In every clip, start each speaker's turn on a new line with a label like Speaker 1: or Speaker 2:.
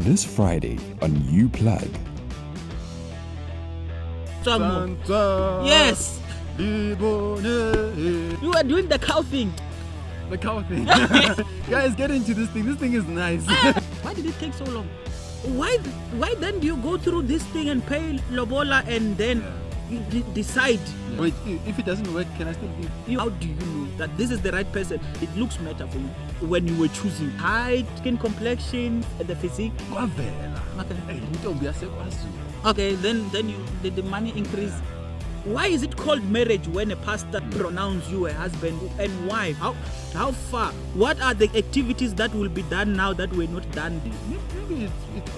Speaker 1: This Friday on You Plug.
Speaker 2: Yes. You are doing the cow thing.
Speaker 3: The cow thing. Guys, get into this thing. This thing is nice.
Speaker 2: Why did it take so long? Why then do you go through this thing and pay lobola and then you decide?
Speaker 3: Yeah. Wait, if it doesn't work, can I still give?
Speaker 2: How do you know that this is the right person? It looks better for you when you were choosing height, skin complexion, the physique. Okay, then you did the money increase. Why is it called marriage when a pastor pronounces you a husband and wife? How far? What are the activities that will be done now that were not done?
Speaker 3: Maybe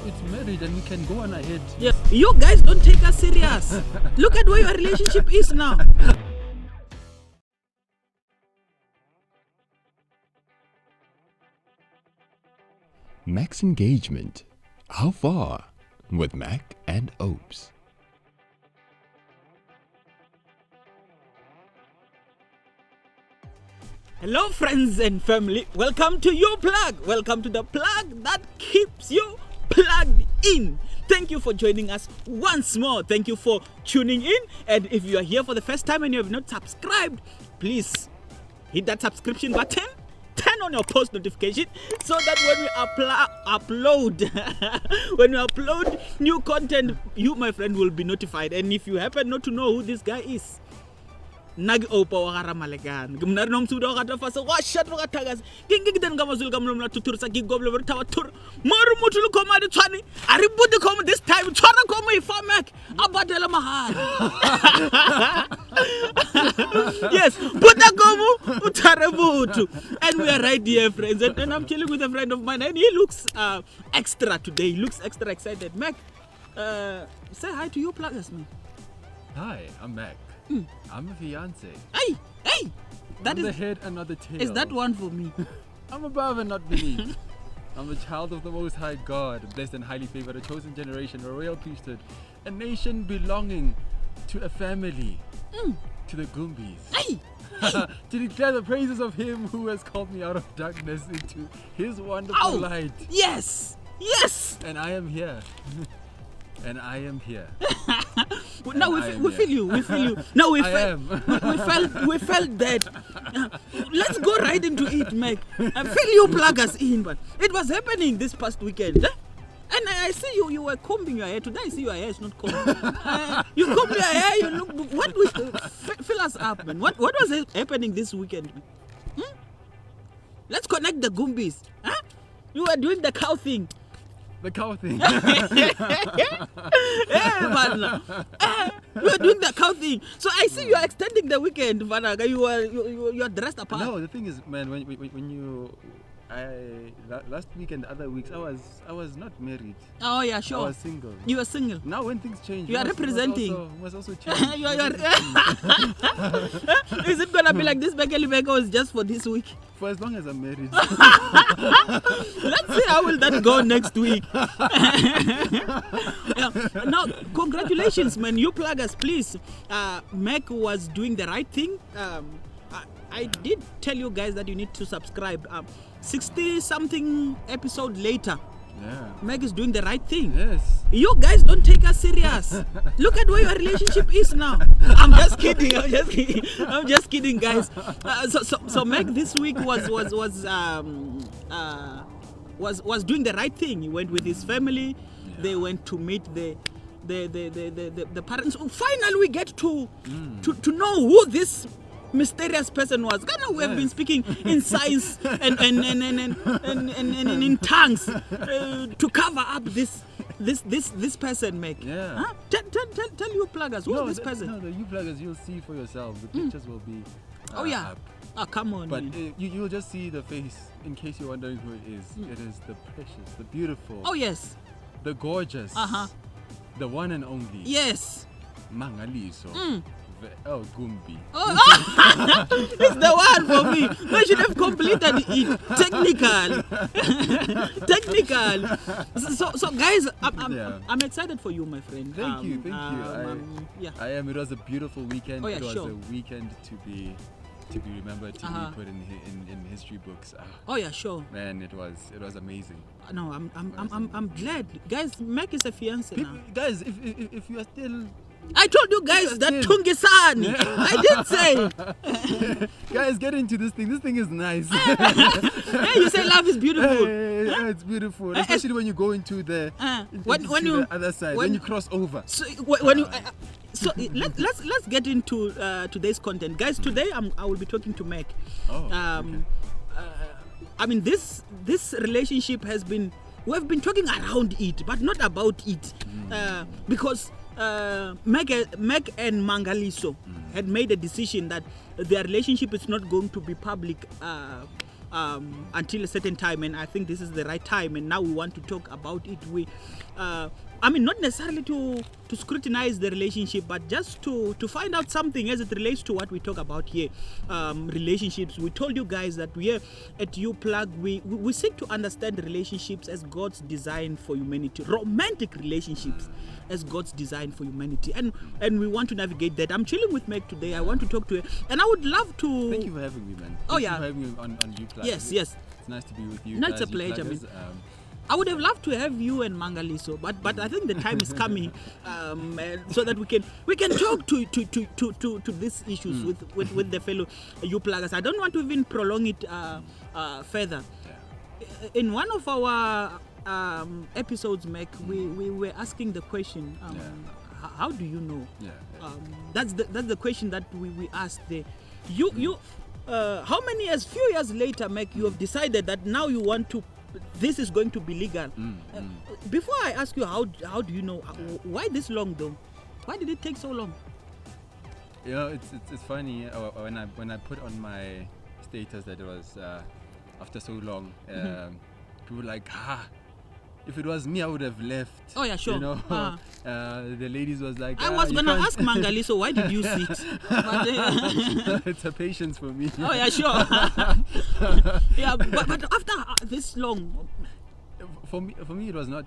Speaker 3: it's marriage and we can go on ahead.
Speaker 2: Yeah. You guys don't take us serious. Look at where your relationship is now.
Speaker 1: Max engagement. How far? With Mac and Opes.
Speaker 2: Hello friends and family, welcome to You Plug. Welcome to the plug that keeps you plugged in. Thank you for joining us once more. Thank you for tuning in. And if you are here for the first time and you have not subscribed, please hit that subscription button. Turn on your post notification so that when we upload new content, you, my friend, will be notified. And if you happen not to know who this guy is, nagi opa wagara malegan gumnar nom sudo gata fasa washat wagata gas kingi gidan gamazul gamlum la tutur sa gigoble ver tawatur maru mutul ko mari twani ari buddi ko this time twara ko mo ifamak abadela mahal. Yes, buddha ko mo utarabutu. And we are right here, friends, and I'm chilling with a friend of mine and he looks extra today. He looks extra excited. Mac, say hi to you pluggers, man.
Speaker 3: Hi, I'm Mac. I'm a fiance.
Speaker 2: Hey!
Speaker 3: I'm the head and not the tail.
Speaker 2: Is that one for me?
Speaker 3: I'm above and not beneath. I'm a child of the Most High God, blessed and highly favored, a chosen generation, a royal priesthood, a nation belonging to a family, to the Goombis.
Speaker 2: Hey!
Speaker 3: To declare the praises of Him who has called me out of darkness into His wonderful light.
Speaker 2: Yes!
Speaker 3: And I am here. And I am here.
Speaker 2: Now we feel you. No, we felt that. Let's go right into it, Mac. I feel you plug us in, but it was happening this past weekend. And I see you were combing your hair. Today I see your hair is not combed. You comb your hair, you look. What fill us up, man? What was happening this weekend? Let's connect the Goombis. Huh? You were doing the cow thing.
Speaker 3: The cow thing.
Speaker 2: Yeah, man. You are doing the cow thing. So I see you are extending the weekend, Vanaga. You are dressed apart.
Speaker 3: No, the thing is, man, when you last week and other weeks, I was not married.
Speaker 2: Oh yeah, sure.
Speaker 3: I was single.
Speaker 2: You are single.
Speaker 3: Now when things change,
Speaker 2: you are representing.
Speaker 3: Must also change.
Speaker 2: Is it gonna be like this, Bekeli Beko, is just for this week?
Speaker 3: For as long as I'm married.
Speaker 2: Let's see how will that go next week. Yeah. Now, congratulations, man. You plug us, please. Mac was doing the right thing. I did tell you guys that you need to subscribe. 60-something episode later.
Speaker 3: Yeah.
Speaker 2: Meg is doing the right thing.
Speaker 3: Yes.
Speaker 2: You guys don't take us serious. Look at where your relationship is now. I'm just kidding, guys. So Meg this week was doing the right thing. He went with his family. Yeah. They went to meet the parents. Finally, we get to know who this mysterious person was. We have been speaking in science and in tongues to cover up this person, Meg.
Speaker 3: Yeah.
Speaker 2: Huh? Tell you pluggers, who's this person?
Speaker 3: No, the you pluggers, you'll see for yourselves. The pictures will be up.
Speaker 2: Oh, come on.
Speaker 3: But you'll just see the face in case you're wondering who it is. It is the precious, the beautiful.
Speaker 2: Oh, yes.
Speaker 3: The gorgeous. The one and only.
Speaker 2: Yes.
Speaker 3: Mangaliso. Oh, Gumbi.
Speaker 2: Oh, it's the one for me. I should have completed it. Technical. So guys, I'm excited for you, my friend.
Speaker 3: Thank you.
Speaker 2: Yeah.
Speaker 3: I am. It was a beautiful weekend.
Speaker 2: Oh, yeah,
Speaker 3: it was
Speaker 2: sure.
Speaker 3: a weekend to be to be remembered, to be put in history books.
Speaker 2: Oh yeah, sure.
Speaker 3: Man, it was amazing.
Speaker 2: No, I'm glad, guys. Mac is a fiance now.
Speaker 3: Guys, if you are still,
Speaker 2: I told you guys that Tungisani. I did say.
Speaker 3: Guys, get into this thing. This thing is nice.
Speaker 2: Hey, you say love is beautiful.
Speaker 3: Yeah, it's beautiful, especially when you go into the
Speaker 2: the
Speaker 3: other side. When you cross over.
Speaker 2: So when you. So let's get into today's content, guys. Today I will be talking to Mac.
Speaker 3: Okay.
Speaker 2: I mean, this relationship we have been talking around it, but not about it, because Mac and Mangaliso had made a decision that their relationship is not going to be public until a certain time, and I think this is the right time. And now we want to talk about it. I mean, not necessarily to scrutinize the relationship, but just to find out something as it relates to what we talk about here, relationships. We told you guys that we here at UPlug, we seek to understand relationships as God's design for humanity, romantic relationships as God's design for humanity, and we want to navigate that. I'm chilling with Meg today. I want to talk to her, and I would love to.
Speaker 3: Thank you for having me, man.
Speaker 2: Oh,
Speaker 3: Thank
Speaker 2: yeah.
Speaker 3: you for having me on UPlug.
Speaker 2: Yes.
Speaker 3: It's nice to be with you.
Speaker 2: No, it's
Speaker 3: guys,
Speaker 2: a pleasure,
Speaker 3: UPluggers.
Speaker 2: I would have loved to have you and Mangaliso, but I think the time is coming, so that we can talk to these issues with the fellow UPluggers. I don't want to even prolong it further.
Speaker 3: Yeah.
Speaker 2: In one of our episodes, Mac, we were asking the question, how do you know?
Speaker 3: Yeah.
Speaker 2: That's the question that we asked there. You how many years? Few years later, Mac, you have decided that now you want to. This is going to be legal. Before I ask you, how do you know? Why this long though? Why did it take so long?
Speaker 3: You know, it's funny when I put on my status that it was after so long. People were like, if it was me, I would have left.
Speaker 2: Oh yeah, sure.
Speaker 3: You know, the ladies was like,
Speaker 2: I was gonna ask Mangaliso, why did you sit?
Speaker 3: It's a patience for me.
Speaker 2: Oh yeah, sure. Yeah, but after this long,
Speaker 3: for me, it was not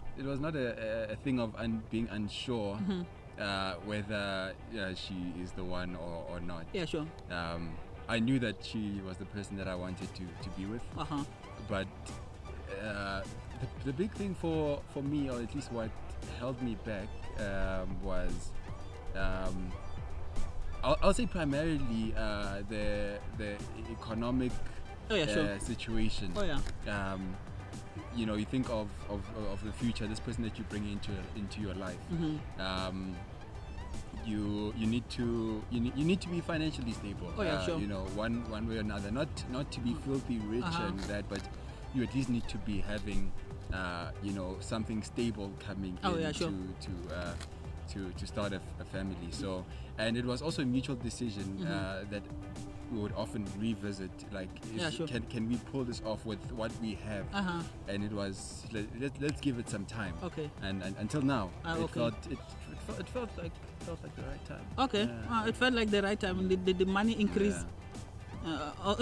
Speaker 3: a thing of being unsure whether she is the one or not.
Speaker 2: Yeah, sure.
Speaker 3: I knew that she was the person that I wanted to be with. But the big thing for me, or at least what held me back, was I'll say primarily the economic situation.
Speaker 2: Oh yeah.
Speaker 3: You know, you think of the future, this person that you bring into your life. You need to be financially stable.
Speaker 2: Oh yeah, sure.
Speaker 3: You know, one way or another, not to be filthy rich and that, but you at least need to be having something stable coming in to start a family. So, and it was also a mutual decision that we would often revisit, like, can we pull this off with what we have? And it was, let's give it some time. Okay. And until now, it felt like the right time.
Speaker 2: Okay. It felt like the right time. Did the money increase? Yeah.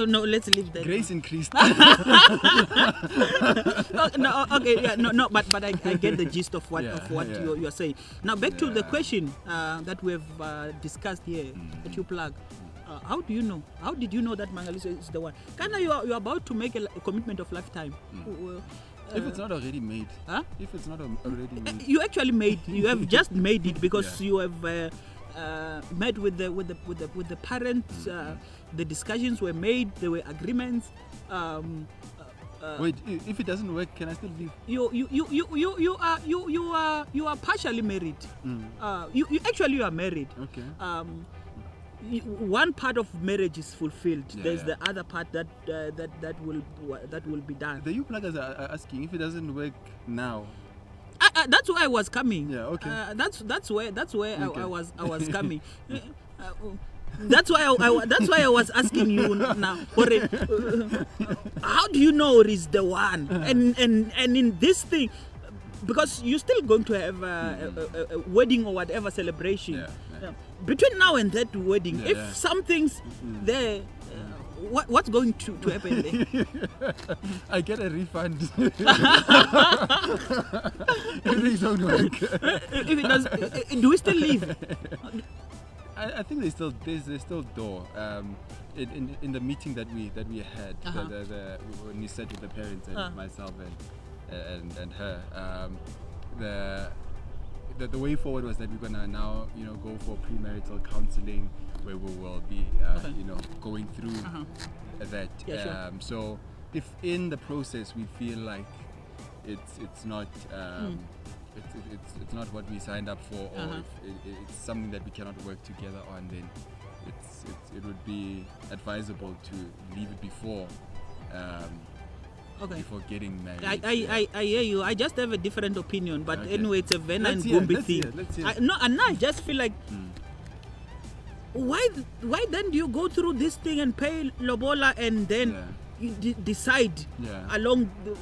Speaker 2: No, let's leave that.
Speaker 3: Grace increased.
Speaker 2: Okay, yeah, no, but I get the gist of what you are saying. Now back to the question that we have discussed here at UPlug. How do you know? How did you know that Mangaliso is the one? Kana, you are about to make a commitment of lifetime.
Speaker 3: If it's not already made.
Speaker 2: Huh?
Speaker 3: If it's not already made.
Speaker 2: You actually made. You have just made it because you have met with the parents. The discussions were made. There were agreements.
Speaker 3: Wait, if it doesn't work, can I still leave?
Speaker 2: You are partially married. You are married.
Speaker 3: Okay.
Speaker 2: One part of marriage is fulfilled. There's the other part that will be done.
Speaker 3: The UPluggers are asking if it doesn't work now.
Speaker 2: That's where I was coming.
Speaker 3: Yeah. Okay.
Speaker 2: That's where I was coming. That's why I was asking you now. How do you know it is the one? And in this thing, because you're still going to have a wedding or whatever celebration. Between now and that wedding, if something's there, what's going to happen there?
Speaker 3: I get a refund. If things don't work.
Speaker 2: If it does, do we still leave?
Speaker 3: I think there's still door. In the meeting that we had, when we sat with the parents and myself and her, the way forward was that we're gonna now go for premarital counselling, where we will be going through that.
Speaker 2: Yeah, sure.
Speaker 3: So if in the process we feel like it's not it's not what we signed up for, or if it's something that we cannot work together on, then it would be advisable to leave it before before getting married.
Speaker 2: I hear you. I just have a different opinion, but anyway, it's a Vena and
Speaker 3: Let's hear
Speaker 2: Gumbi thing.
Speaker 3: it, let's hear it.
Speaker 2: I just feel like why then do you go through this thing and pay lobola and then you decide along the,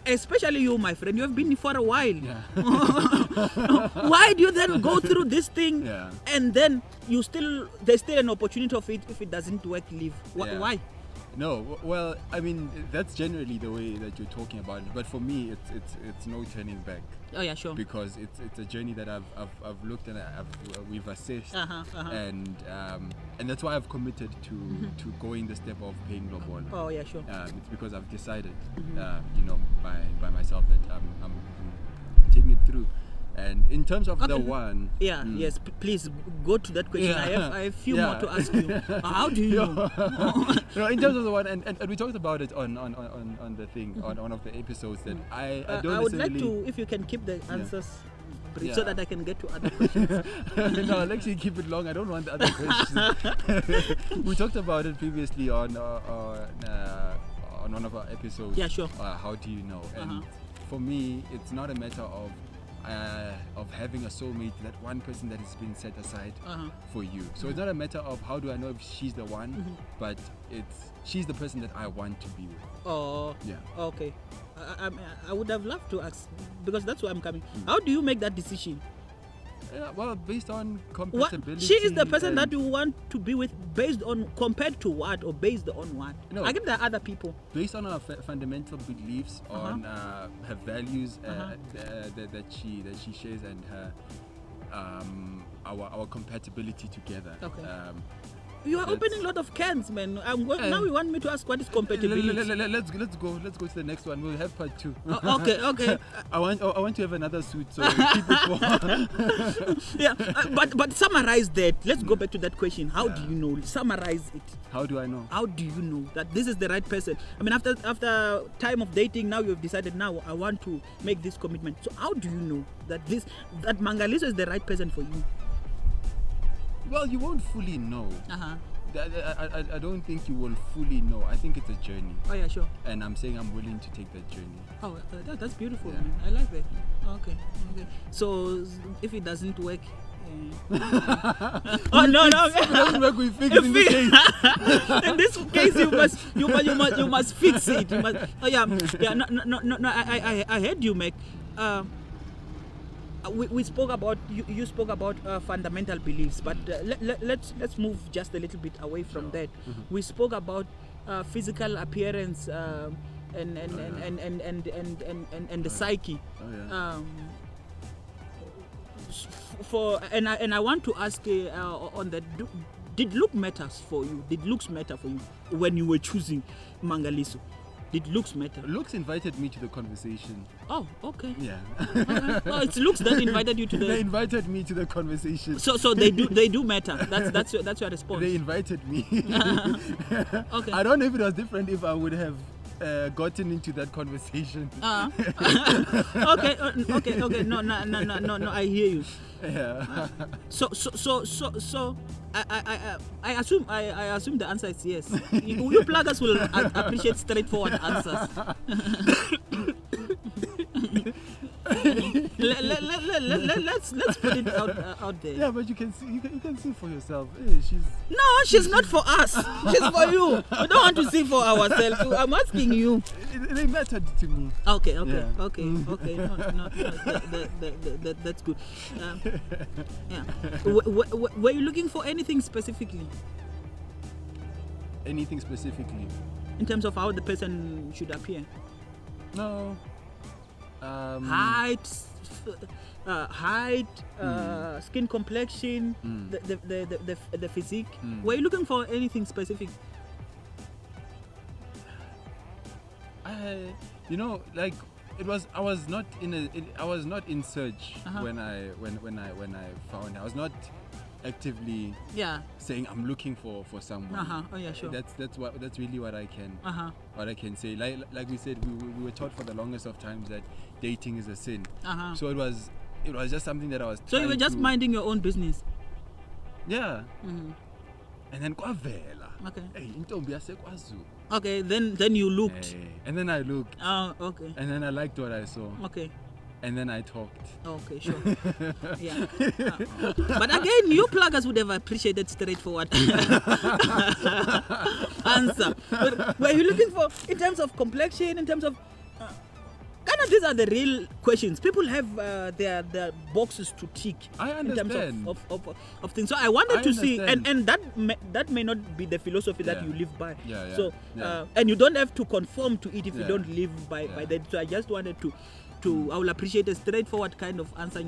Speaker 2: especially you, my friend, you have been for a while. Why do you then go through this thing and then there's still an opportunity of it, if it doesn't work, leave? Why?
Speaker 3: No, well, I mean, that's generally the way that you're talking about it, but for me it's no turning back.
Speaker 2: Oh yeah, sure.
Speaker 3: Because it's a journey that I've looked and we've assessed, and that's why I've committed to going the step of paying lobola.
Speaker 2: Oh yeah, sure.
Speaker 3: It's because I've decided, by myself that I'm taking it through. And in terms of the one,
Speaker 2: yes, please go to that question. I have a few more to ask you. How do you know?
Speaker 3: No, in terms of the one, and we talked about it on the thing, on one of the episodes, that I don't
Speaker 2: I would like to, if you can keep the answers brief so that I can get to other questions.
Speaker 3: No, I'll actually keep it long. I don't want the other questions. We talked about it previously on one of our episodes.
Speaker 2: Yeah, sure.
Speaker 3: How do you know? And for me, it's not a matter of having a soulmate, that one person that has been set aside for you. So it's not a matter of how do I know if she's the one, but she's the person that I want to be with.
Speaker 2: Oh, yeah. Okay. I would have loved to ask, because that's where I'm coming. How do you make that decision?
Speaker 3: Well, based on compatibility.
Speaker 2: She is the person that you want to be with, based on, compared to what, or based on what?
Speaker 3: No,
Speaker 2: I get there are other people.
Speaker 3: Based on her fundamental beliefs, on her values that she shares, and her our compatibility together.
Speaker 2: Okay. You are opening a lot of cans, man. Now you want me to ask what is compatibility?
Speaker 3: Let's go to the next one. We'll have part 2.
Speaker 2: Okay.
Speaker 3: I want to have another suit, so keep it for.
Speaker 2: Yeah, but summarize that. Let's go back to that question. How do you know? Summarize it.
Speaker 3: How do I know?
Speaker 2: How do you know that this is the right person? I mean, after time of dating, now you've decided, now I want to make this commitment. So how do you know that Mangaliso is the right person for you?
Speaker 3: Well, you won't fully know. I don't think you will fully know. I think it's a journey.
Speaker 2: Oh yeah, sure.
Speaker 3: And I'm saying I'm willing to take that journey.
Speaker 2: Oh, that's beautiful, man. I like that. Okay. So if it doesn't work. Oh no!
Speaker 3: If it doesn't work, we fix it in this case.
Speaker 2: In this case, you must fix it. You must, No. I heard you, Mac. We spoke about you spoke about fundamental beliefs, but let's move just a little bit away from that. We spoke about physical appearance and the psyche. I want to ask on that. Did look matters for you? Did looks matter for you when you were choosing Mangaliso? Did looks matter? Looks
Speaker 3: invited me to the conversation.
Speaker 2: Oh, okay.
Speaker 3: Yeah.
Speaker 2: Oh, it's looks that invited you to the.
Speaker 3: They invited me to the conversation.
Speaker 2: So they do matter. That's your response.
Speaker 3: They invited me.
Speaker 2: Okay.
Speaker 3: I don't know if it was different if I would have gotten into that conversation.
Speaker 2: Okay. No. I hear you.
Speaker 3: Yeah.
Speaker 2: So I assume the answer is yes. You pluggers will appreciate straightforward answers. Let's put it out there.
Speaker 3: Yeah, but you can see for yourself. Hey,
Speaker 2: she's not for us. She's for you. We don't want to see for ourselves. I'm asking you.
Speaker 3: They mattered to me.
Speaker 2: Okay.
Speaker 3: Yeah.
Speaker 2: Okay. No, that's good. Yeah. Were you looking for anything specifically?
Speaker 3: Anything specifically?
Speaker 2: In terms of how the person should appear?
Speaker 3: No.
Speaker 2: Height, height, skin complexion, the physique? Were you looking for anything specific?
Speaker 3: Like it was. I was not in search when I found. I was not actively saying I'm looking for someone.
Speaker 2: Oh yeah, sure.
Speaker 3: That's really what I can say. Like we said, we were taught for the longest of times that dating is a sin. So it was just something that I was.
Speaker 2: So you were just minding your own business.
Speaker 3: Yeah. And then kwavela.
Speaker 2: Okay.
Speaker 3: Hey, intombi yaseKwaZulu.
Speaker 2: Okay, then you looked.
Speaker 3: Hey. And then I looked.
Speaker 2: Oh, okay.
Speaker 3: And then I liked what I saw.
Speaker 2: Okay.
Speaker 3: And then I talked.
Speaker 2: Okay, sure. Yeah. But again, you pluggers would have appreciated straightforward answer. But were you looking for, in terms of complexion, in terms of... kind of these are the real questions. People have their boxes to tick.
Speaker 3: I understand.
Speaker 2: In terms of things. So I wanted to see, and that may not be the philosophy that you live by. So and you don't have to conform to it if you don't live by that. So I just wanted to I will appreciate a straightforward kind of answer.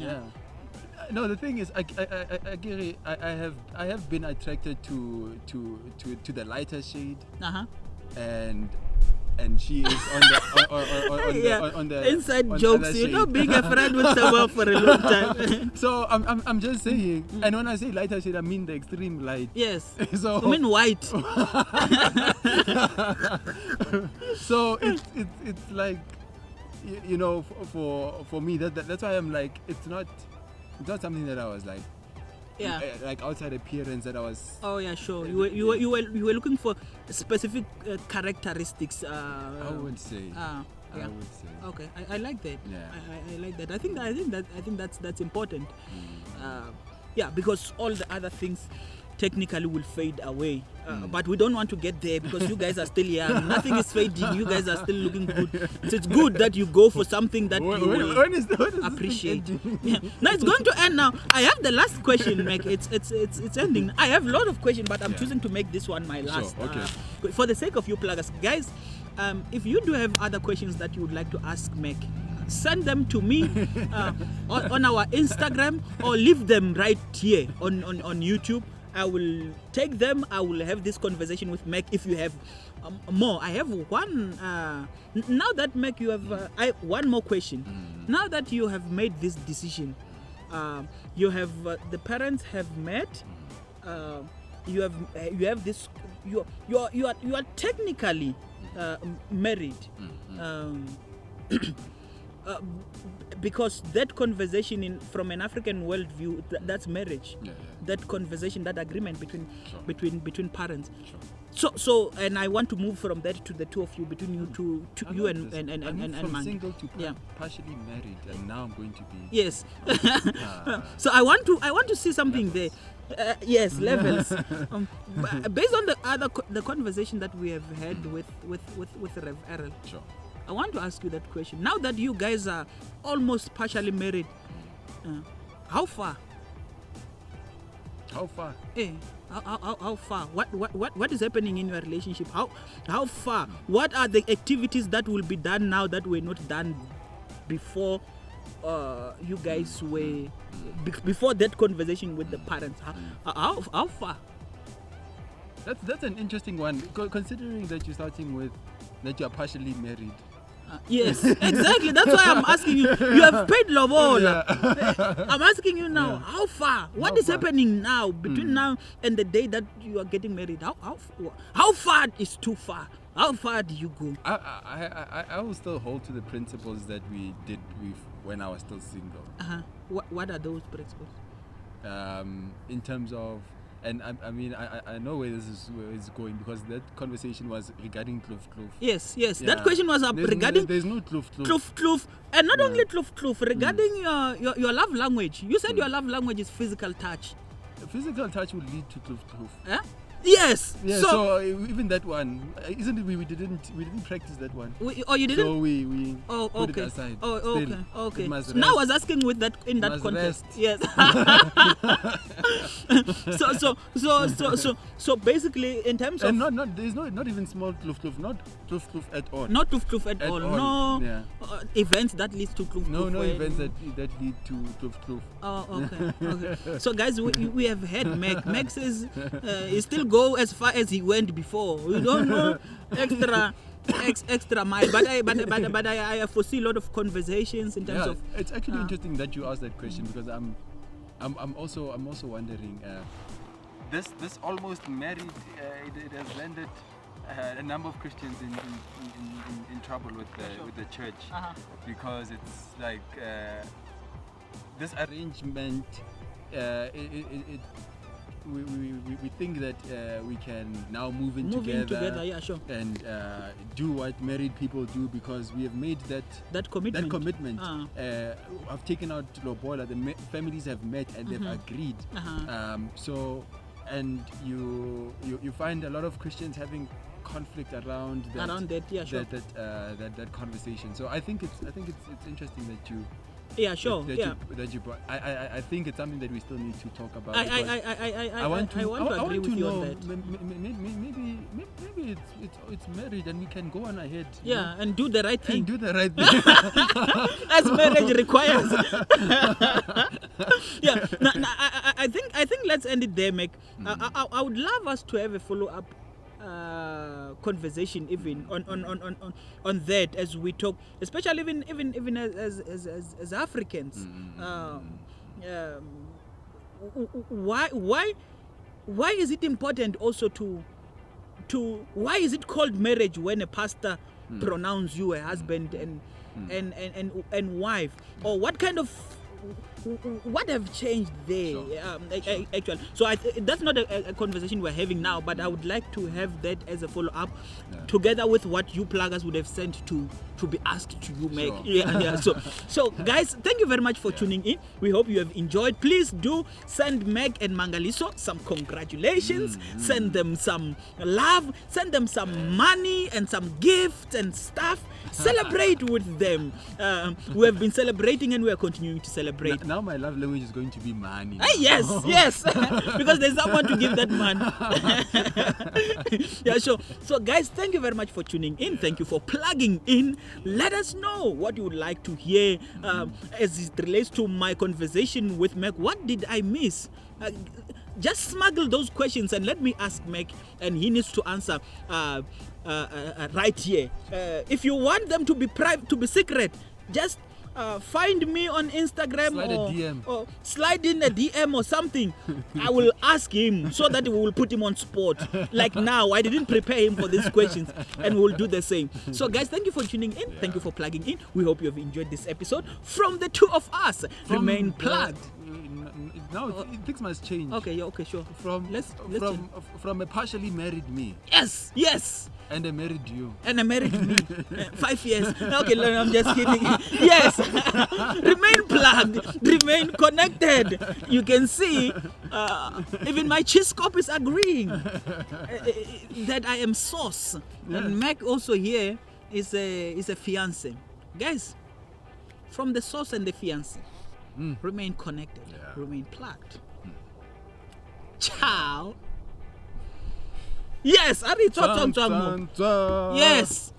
Speaker 3: No, the thing is, I have been attracted to the lighter shade, and she is on the
Speaker 2: inside jokes. You know, being a friend with someone for a long time.
Speaker 3: So I'm just saying, and when I say lighter shade, I mean the extreme light.
Speaker 2: Yes.
Speaker 3: So
Speaker 2: I mean white.
Speaker 3: So it's like, for me that's why I'm like, it's not something that I was like, like outside appearance that I was.
Speaker 2: Oh yeah, sure. You were looking for specific characteristics.
Speaker 3: I would say. I would say.
Speaker 2: Okay, I like that.
Speaker 3: Yeah.
Speaker 2: I like that. I think that's important. Because all the other things technically will fade away. But we don't want to get there because you guys are still young. Nothing is fading. You guys are still looking good. So it's good that you go for something that you will appreciate. Now it's going to end now. I have the last question, Mike. It's ending. I have a lot of questions, but I'm choosing to make this one my last.
Speaker 3: Sure, okay.
Speaker 2: For the sake of you pluggers. Guys, if you do have other questions that you would like to ask Meg, send them to me on our Instagram or leave them right here on YouTube. I will take them. I will have this conversation with Meg. If you have more, I have one. Now that Meg, you have one more question. Now that you have made this decision, you have the parents have met. You have this. You are technically married. Because that conversation from an African worldview, that's marriage. That conversation, that agreement between parents. Sure. So and I want to move from that to the two of you, between you two, you and
Speaker 3: from
Speaker 2: man.
Speaker 3: single to partially married, and now I'm going to be.
Speaker 2: Yes. So I want to see something levels there. Yes, levels. Based on the conversation that we have had with Rev Errol.
Speaker 3: Sure.
Speaker 2: I want to ask you that question. Now that you guys are almost partially married, how far?
Speaker 3: How far?
Speaker 2: How far? What is happening in your relationship? How far? What are the activities that will be done now that were not done before you guys were before that conversation with the parents? How far?
Speaker 3: That's an interesting one, considering that you're starting with that you are partially married.
Speaker 2: Yes, exactly. That's why I'm asking you. You have paid lobola. I'm asking you now, how far? What is happening now between now and the day that you are getting married? How far is too far? How far do you go?
Speaker 3: I will still hold to the principles that we did when I was still single.
Speaker 2: What are those principles?
Speaker 3: In terms of. And I know where this is going, because that conversation was regarding kloof.
Speaker 2: Yes. That question was regarding.
Speaker 3: There's no kloof.
Speaker 2: And not only kloof, regarding your love language. You said your love language is physical touch.
Speaker 3: Physical touch would lead to kloof.
Speaker 2: Yes.
Speaker 3: Yeah, so even that one, isn't it? We didn't practice that one.
Speaker 2: You didn't.
Speaker 3: So we
Speaker 2: Oh,
Speaker 3: put
Speaker 2: okay.
Speaker 3: it aside.
Speaker 2: Oh,
Speaker 3: Still,
Speaker 2: okay.
Speaker 3: it must
Speaker 2: So now I
Speaker 3: rest.
Speaker 2: was asking with that in that
Speaker 3: Must
Speaker 2: context.
Speaker 3: rest.
Speaker 2: Yes. so basically, in terms of
Speaker 3: And not there's not even small kloof, not kloof at all.
Speaker 2: not kloof at all. No
Speaker 3: Yeah.
Speaker 2: events that leads to kloof.
Speaker 3: No
Speaker 2: when-
Speaker 3: events that lead to kloof.
Speaker 2: Oh, okay. So, guys, we have had Mac. Mac says he still go as far as he went before. We don't know extra mile, but I foresee a lot of conversations in terms
Speaker 3: Yeah,
Speaker 2: of.
Speaker 3: it's actually interesting that you asked that question because I'm also wondering. This almost married. It has landed a number of Christians in trouble with the church because it's like this arrangement. We think that we can now move in together,
Speaker 2: yeah, sure.
Speaker 3: and do what married people do because we have made
Speaker 2: That commitment.
Speaker 3: I've taken out Lobola. The families have met and they've agreed. So, and you find a lot of Christians having conflict around
Speaker 2: that, yeah, sure.
Speaker 3: that conversation. So I think it's interesting that you.
Speaker 2: Yeah, sure.
Speaker 3: That you brought. I think it's something that we still need to talk about.
Speaker 2: I want to agree with you on that.
Speaker 3: Maybe it's married and we can go on ahead.
Speaker 2: Yeah, and do the right thing. As marriage requires. Yeah. I think let's end it there, Meg. I would love us to have a follow-up conversation even on that as we talk, especially even as Africans. Why is it important also to why is it called marriage when a pastor pronounces you a husband and wife, or what have changed there?
Speaker 3: Sure.
Speaker 2: Actually, so that's not a conversation we're having now, but I would like to have that as a follow-up together with what you pluggers would have sent to be asked to you, Meg.
Speaker 3: Sure.
Speaker 2: Yeah. So guys, thank you very much for tuning in. We hope you have enjoyed. Please do send Meg and Mangaliso some congratulations, send them some love, send them some money and some gifts and stuff. Celebrate with them. We have been celebrating and we are continuing to celebrate.
Speaker 3: Now my love language is going to be money.
Speaker 2: Yes. Because there's someone to give that man. Yeah, sure. So guys, thank you very much for tuning in. Thank you for plugging in. Let us know what you would like to hear as it relates to my conversation with Meg. What did I miss? Just smuggle those questions and let me ask Meg, and he needs to answer right here. If you want them to be private, to be secret, just find me on Instagram or slide in a DM or something. I will ask him so that we will put him on spot. Like now, I didn't prepare him for these questions, and we'll do the same. So guys, thank you for tuning in. Thank you for plugging in. We hope you have enjoyed this episode. From the two of us, remain plugged.
Speaker 3: Now things must change.
Speaker 2: Okay, sure.
Speaker 3: From a partially married me.
Speaker 2: Yes.
Speaker 3: And a married you.
Speaker 2: And I married me. 5 years. Okay, no, I'm just kidding. Yes. Remain plugged. Remain connected. You can see, even my chiscope is agreeing that I am sauce. Yeah. And Mac also here is a fiance. Guys, from the sauce and the fiance, remain connected. Yeah. Remain plugged. Ciao. Yes, Ari Tswang. Yes.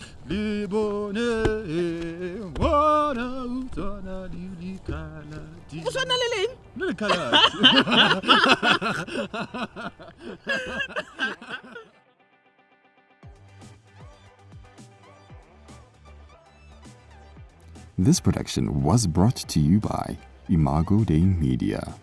Speaker 1: This production was brought to you by Imago Dei Media.